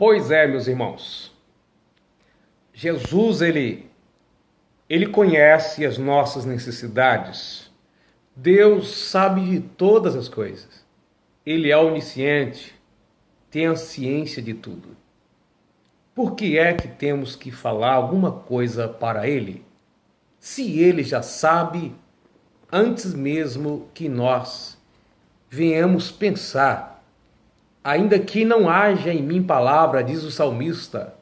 Pois é, meus irmãos, Jesus, ele conhece as nossas necessidades. Deus sabe de todas as coisas. Ele é onisciente, tem a ciência de tudo. Por que é que temos que falar alguma coisa para ele? Se ele já sabe antes mesmo que nós venhamos pensar, ainda que não haja em mim palavra, diz o salmista,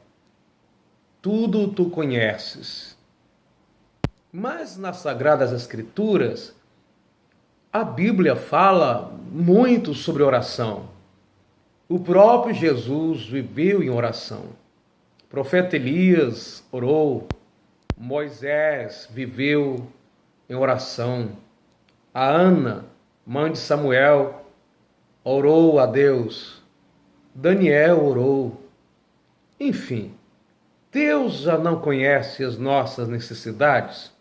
tudo tu conheces. Mas nas Sagradas Escrituras, a Bíblia fala muito sobre oração. O próprio Jesus viveu em oração. O profeta Elias orou, Moisés viveu em oração. A Ana, mãe de Samuel, orou a Deus. Daniel orou. Enfim, Deus já não conhece as nossas necessidades?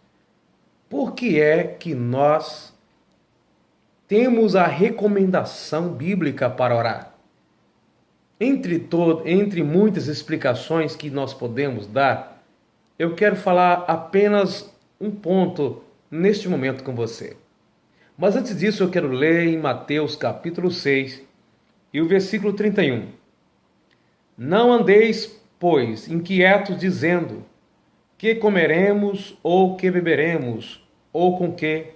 Por que é que nós temos a recomendação bíblica para orar? Entre muitas explicações que nós podemos dar, eu quero falar apenas um ponto neste momento com você. Mas antes disso, eu quero ler em Mateus capítulo 6 e o versículo 31. Não andeis, pois, inquietos, dizendo: que comeremos, ou que beberemos, ou com que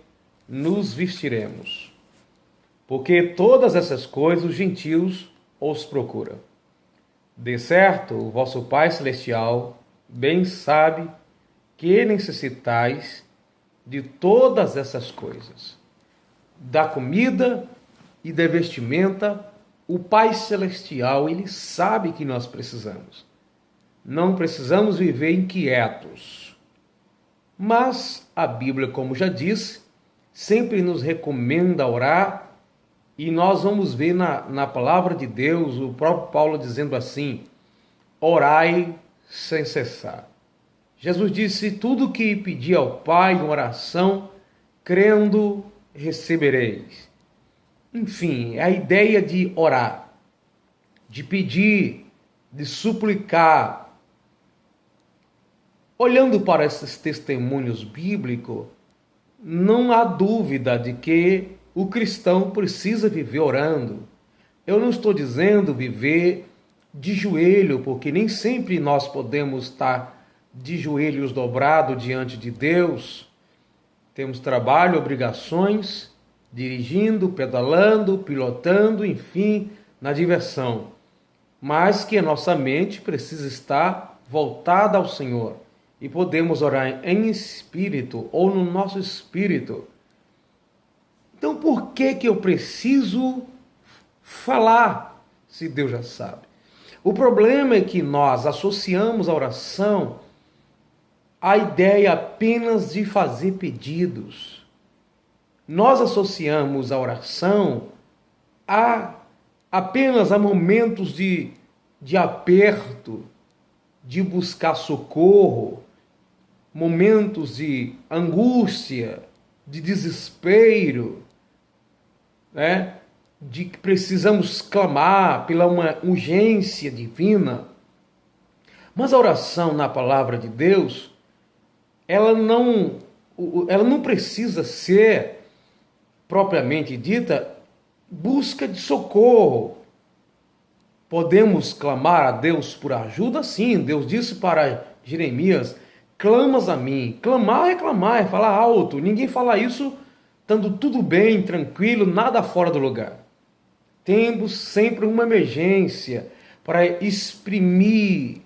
nos vestiremos? Porque todas essas coisas os gentios os procuram. De certo, o vosso Pai Celestial bem sabe que necessitais de todas essas coisas. Da comida e da vestimenta, o Pai Celestial, ele sabe que nós precisamos. Não precisamos viver inquietos. Mas a Bíblia, como já disse, sempre nos recomenda orar, e nós vamos ver na palavra de Deus, o próprio Paulo dizendo assim: orai sem cessar. Jesus disse: tudo que pedi ao Pai em oração, crendo, recebereis. Enfim, a ideia de orar, de pedir, de suplicar. Olhando para esses testemunhos bíblicos, não há dúvida de que o cristão precisa viver orando. Eu não estou dizendo viver de joelho, porque nem sempre nós podemos estar de joelhos dobrados diante de Deus. Temos trabalho, obrigações, dirigindo, pedalando, pilotando, enfim, na diversão. Mas que a nossa mente precisa estar voltada ao Senhor. E podemos orar em espírito ou no nosso espírito. Então, por que eu preciso falar, se Deus já sabe? O problema é que nós associamos a oração à ideia apenas de fazer pedidos. Nós associamos a oração apenas a momentos de aperto, de buscar socorro, momentos de angústia, de desespero, né? De que precisamos clamar pela uma urgência divina. Mas a oração na palavra de Deus, ela não precisa ser, propriamente dita, busca de socorro. Podemos clamar a Deus por ajuda? Sim, Deus disse para Jeremias: clamas a mim. Clamar é clamar, é falar alto. Ninguém fala isso estando tudo bem, tranquilo, nada fora do lugar. Temos sempre uma emergência para exprimir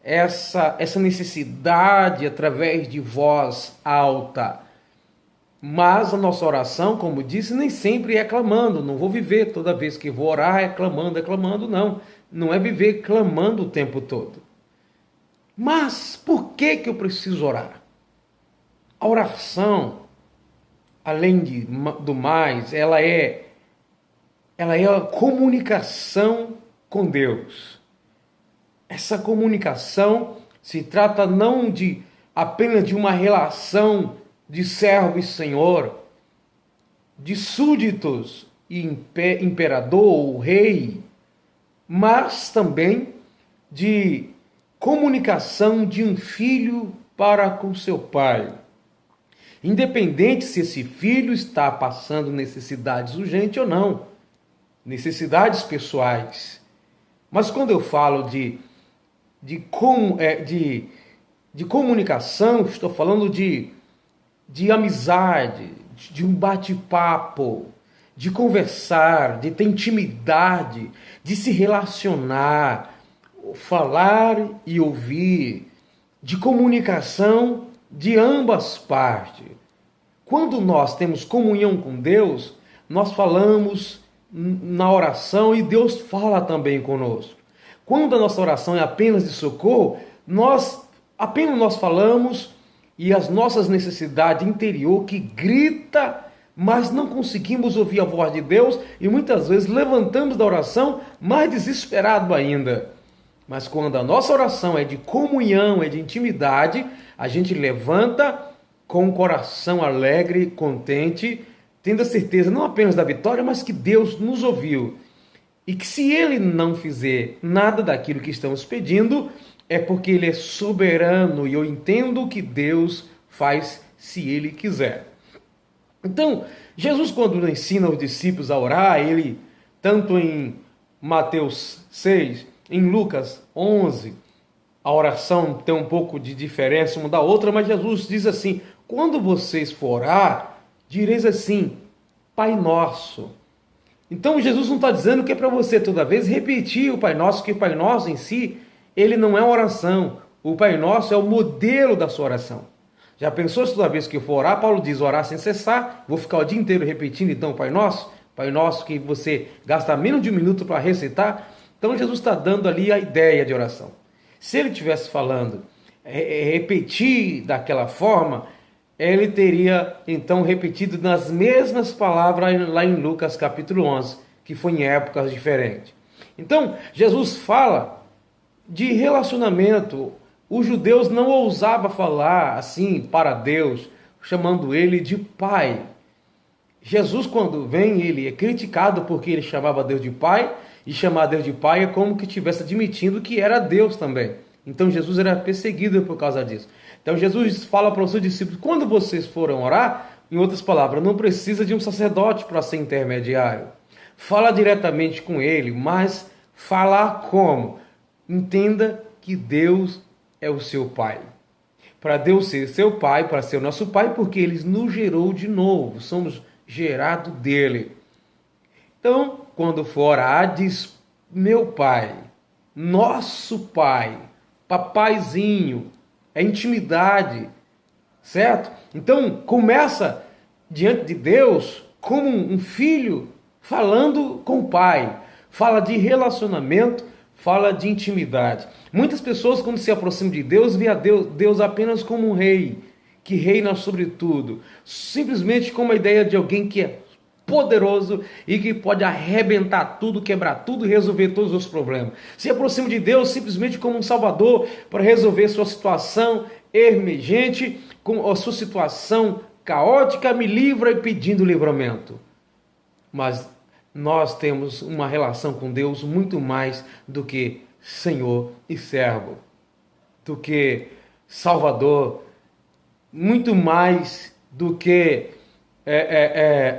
essa necessidade através de voz alta. Mas a nossa oração, como disse, nem sempre é clamando. Não vou viver toda vez que vou orar é clamando, não. Não é viver clamando o tempo todo. Mas por que eu preciso orar? A oração, além do mais, ela é a comunicação com Deus. Essa comunicação se trata não apenas de uma relação de servo e senhor, de súditos e imperador ou rei, mas também de comunicação de um filho para com seu pai. Independente se esse filho está passando necessidades urgentes ou não, necessidades pessoais. Mas quando eu falo de comunicação, estou falando de amizade, de um bate-papo, de conversar, de ter intimidade, de se relacionar, falar e ouvir, de comunicação de ambas partes. Quando nós temos comunhão com Deus, nós falamos na oração e Deus fala também conosco. Quando a nossa oração é apenas de socorro, nós falamos e as nossas necessidades interior que grita, mas não conseguimos ouvir a voz de Deus e muitas vezes levantamos da oração mais desesperado ainda. Mas quando a nossa oração é de comunhão, é de intimidade, a gente levanta com o coração alegre, contente, tendo a certeza não apenas da vitória, mas que Deus nos ouviu. E que se Ele não fizer nada daquilo que estamos pedindo, é porque Ele é soberano e eu entendo que Deus faz se Ele quiser. Então, Jesus, quando ensina os discípulos a orar, Ele, tanto em Mateus 6, em Lucas 11, a oração tem um pouco de diferença uma da outra, mas Jesus diz assim: quando vocês for orar, direis assim, Pai Nosso. Então Jesus não está dizendo que é para você toda vez repetir o Pai Nosso, que o Pai Nosso em si, ele não é uma oração. O Pai Nosso é o modelo da sua oração. Já pensou se toda vez que eu for orar, Paulo diz orar sem cessar, vou ficar o dia inteiro repetindo então o Pai Nosso que você gasta menos de um minuto para recitar. Então Jesus está dando ali a ideia de oração. Se ele estivesse falando repetir daquela forma, ele teria então repetido nas mesmas palavras lá em Lucas capítulo 11, que foi em épocas diferentes. Então Jesus fala de relacionamento. Os judeus não ousavam falar assim para Deus, chamando ele de Pai. Jesus, quando vem, ele é criticado porque ele chamava Deus de Pai, e chamar Deus de Pai é como que estivesse admitindo que era Deus também. Então Jesus era perseguido por causa disso. Então Jesus fala para os seus discípulos: quando vocês forem orar, em outras palavras, não precisa de um sacerdote para ser intermediário. Fala diretamente com ele, mas falar como? Entenda que Deus é o seu Pai. Para Deus ser seu Pai, para ser o nosso Pai, porque Ele nos gerou de novo, somos gerados dele. Então, quando for orar, diz meu Pai, nosso Pai, papaizinho, é intimidade, certo? Então, começa diante de Deus como um filho falando com o Pai. Fala de relacionamento, fala de intimidade. Muitas pessoas, quando se aproximam de Deus, veem a Deus apenas como um rei, que reina sobre tudo. Simplesmente com a ideia de alguém que é poderoso e que pode arrebentar tudo, quebrar tudo e resolver todos os problemas. Se aproxima de Deus simplesmente como um salvador para resolver sua situação emergente, com a sua situação caótica, me livra e pedindo livramento. Mas nós temos uma relação com Deus muito mais do que Senhor e servo, do que Salvador, muito mais do que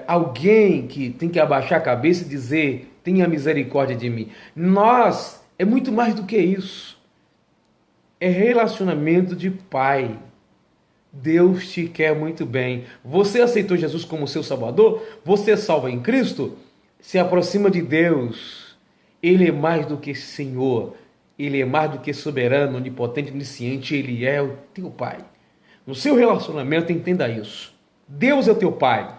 alguém que tem que abaixar a cabeça e dizer: tenha misericórdia de mim. Nós é muito mais do que isso. É relacionamento de pai. Deus te quer muito bem. Você aceitou Jesus como seu Salvador? Você é salvo em Cristo? Se aproxima de Deus. Ele é mais do que Senhor. Ele é mais do que soberano, onipotente, onisciente. Ele é o teu Pai. No seu relacionamento, entenda isso. Deus é o teu Pai.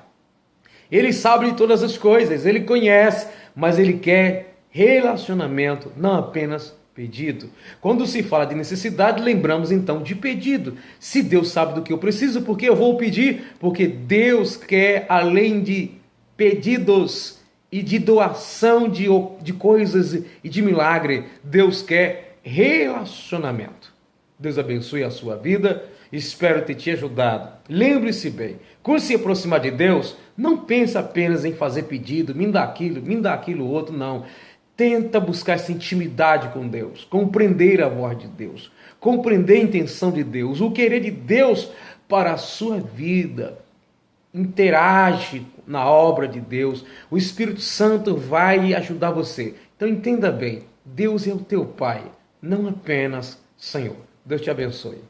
Ele sabe de todas as coisas. Ele conhece, mas Ele quer relacionamento, não apenas pedido. Quando se fala de necessidade, lembramos então de pedido. Se Deus sabe do que eu preciso, por que eu vou pedir? Porque Deus quer, além de pedidos e de doação de coisas e de milagre, Deus quer relacionamento. Deus abençoe a sua vida. Espero ter te ajudado. Lembre-se bem, quando se aproximar de Deus, não pense apenas em fazer pedido, me dá aquilo outro, não. Tenta buscar essa intimidade com Deus, compreender a voz de Deus, compreender a intenção de Deus, o querer de Deus para a sua vida. Interage na obra de Deus, o Espírito Santo vai ajudar você. Então entenda bem, Deus é o teu Pai, não apenas Senhor. Deus te abençoe.